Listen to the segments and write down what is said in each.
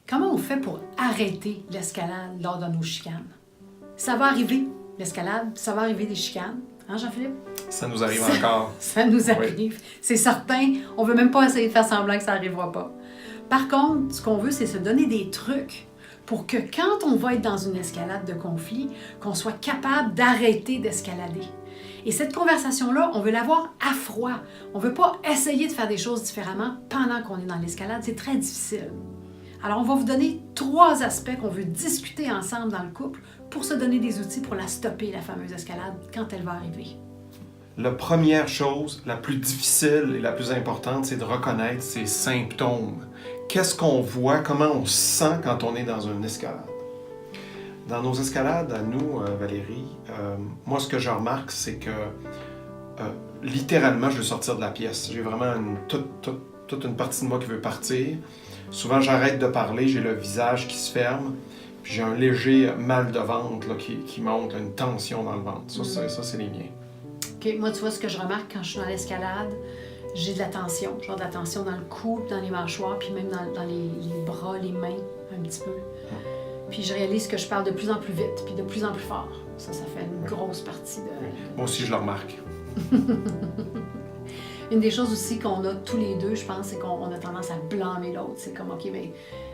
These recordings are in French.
Comment on fait pour arrêter l'escalade lors de nos chicanes? Ça va arriver, l'escalade, ça va arriver des chicanes. Hein, Jean-Philippe? Ça nous arrive encore. Ça nous arrive, oui. C'est certain. On ne veut même pas essayer de faire semblant que ça n'arrivera pas. Par contre, ce qu'on veut, c'est se donner des trucs pour que quand on va être dans une escalade de conflit, qu'on soit capable d'arrêter d'escalader. Et cette conversation-là, on veut l'avoir à froid. On ne veut pas essayer de faire des choses différemment pendant qu'on est dans l'escalade. C'est très difficile. Alors, on va vous donner 3 aspects qu'on veut discuter ensemble dans le couple pour se donner des outils pour la stopper, la fameuse escalade, quand elle va arriver. La première chose, la plus difficile et la plus importante, c'est de reconnaître ses symptômes. Qu'est-ce qu'on voit, comment on se sent quand on est dans une escalade? Dans nos escalades, à nous, Valérie, moi, ce que je remarque, c'est que littéralement, je veux sortir de la pièce. J'ai vraiment toute une partie de moi qui veut partir. Souvent, j'arrête de parler, j'ai le visage qui se ferme, puis j'ai un léger mal de ventre là, qui monte, là, une tension dans le ventre. Ça, c'est les miens. OK, moi, tu vois, ce que je remarque quand je suis dans l'escalade, j'ai de la tension. Genre de la tension dans le cou, dans les mâchoires, puis même dans les bras, les mains, un petit peu. Puis je réalise que je parle de plus en plus vite, puis de plus en plus fort. Ça fait une grosse partie de... Moi aussi, je le remarque. Une des choses aussi qu'on a tous les deux, je pense, c'est qu'on a tendance à blâmer l'autre. C'est comme, OK, bien,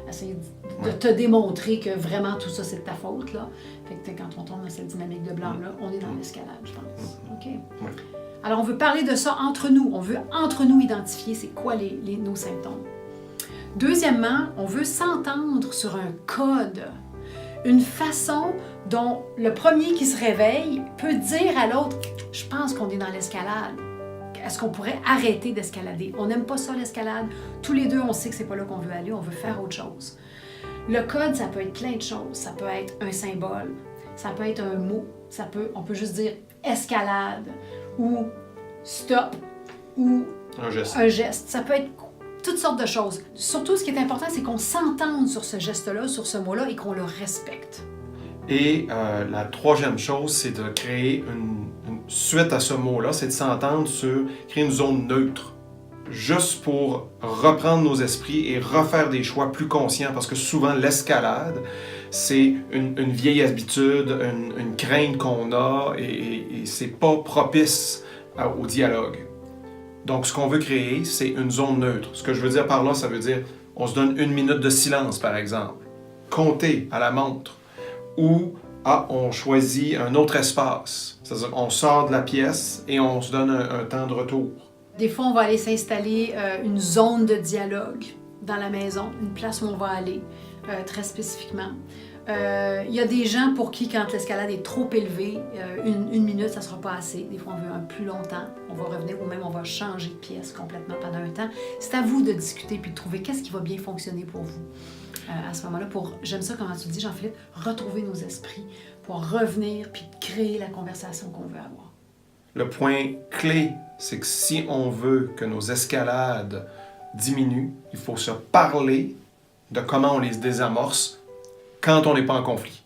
essayer de te démontrer que vraiment tout ça, c'est de ta faute, là. Fait que quand on tombe dans cette dynamique de blâme-là, on est dans l'escalade, je pense. OK? Ouais. Alors, on veut parler de ça entre nous. On veut entre nous identifier c'est quoi nos symptômes. Deuxièmement, on veut s'entendre sur un code. Une façon dont le premier qui se réveille peut dire à l'autre, je pense qu'on est dans l'escalade. Est-ce qu'on pourrait arrêter d'escalader? On n'aime pas ça, l'escalade. Tous les deux, on sait que c'est pas là qu'on veut aller, on veut faire autre chose. Le code, ça peut être plein de choses. Ça peut être un symbole, ça peut être un mot, on peut juste dire escalade ou stop ou un geste. Ça peut être toutes sortes de choses. Surtout, ce qui est important, c'est qu'on s'entende sur ce geste-là, sur ce mot-là et qu'on le respecte. Et la troisième chose, c'est de créer une suite à ce mot-là, c'est de s'entendre sur créer une zone neutre, juste pour reprendre nos esprits et refaire des choix plus conscients, parce que souvent l'escalade, c'est une vieille habitude, une crainte qu'on a et c'est pas propice au dialogue. Donc ce qu'on veut créer, c'est une zone neutre. Ce que je veux dire par là, ça veut dire on se donne 1 minute de silence, par exemple, compter à la montre, ou on choisit un autre espace. C'est-à-dire qu'on sort de la pièce et on se donne un temps de retour. Des fois, on va aller s'installer une zone de dialogue dans la maison, une place où on va aller très spécifiquement. Il y a des gens pour qui, quand l'escalade est trop élevée, une minute, ça ne sera pas assez. Des fois, on veut un plus longtemps. On va revenir ou même on va changer de pièce complètement pendant un temps. C'est à vous de discuter puis de trouver qu'est-ce qui va bien fonctionner pour vous. À ce moment-là, j'aime ça, comment tu le dis, Jean-Philippe, retrouver nos esprits pour revenir puis créer la conversation qu'on veut avoir. Le point clé, c'est que si on veut que nos escalades diminuent, il faut se parler de comment on les désamorce quand on n'est pas en conflit.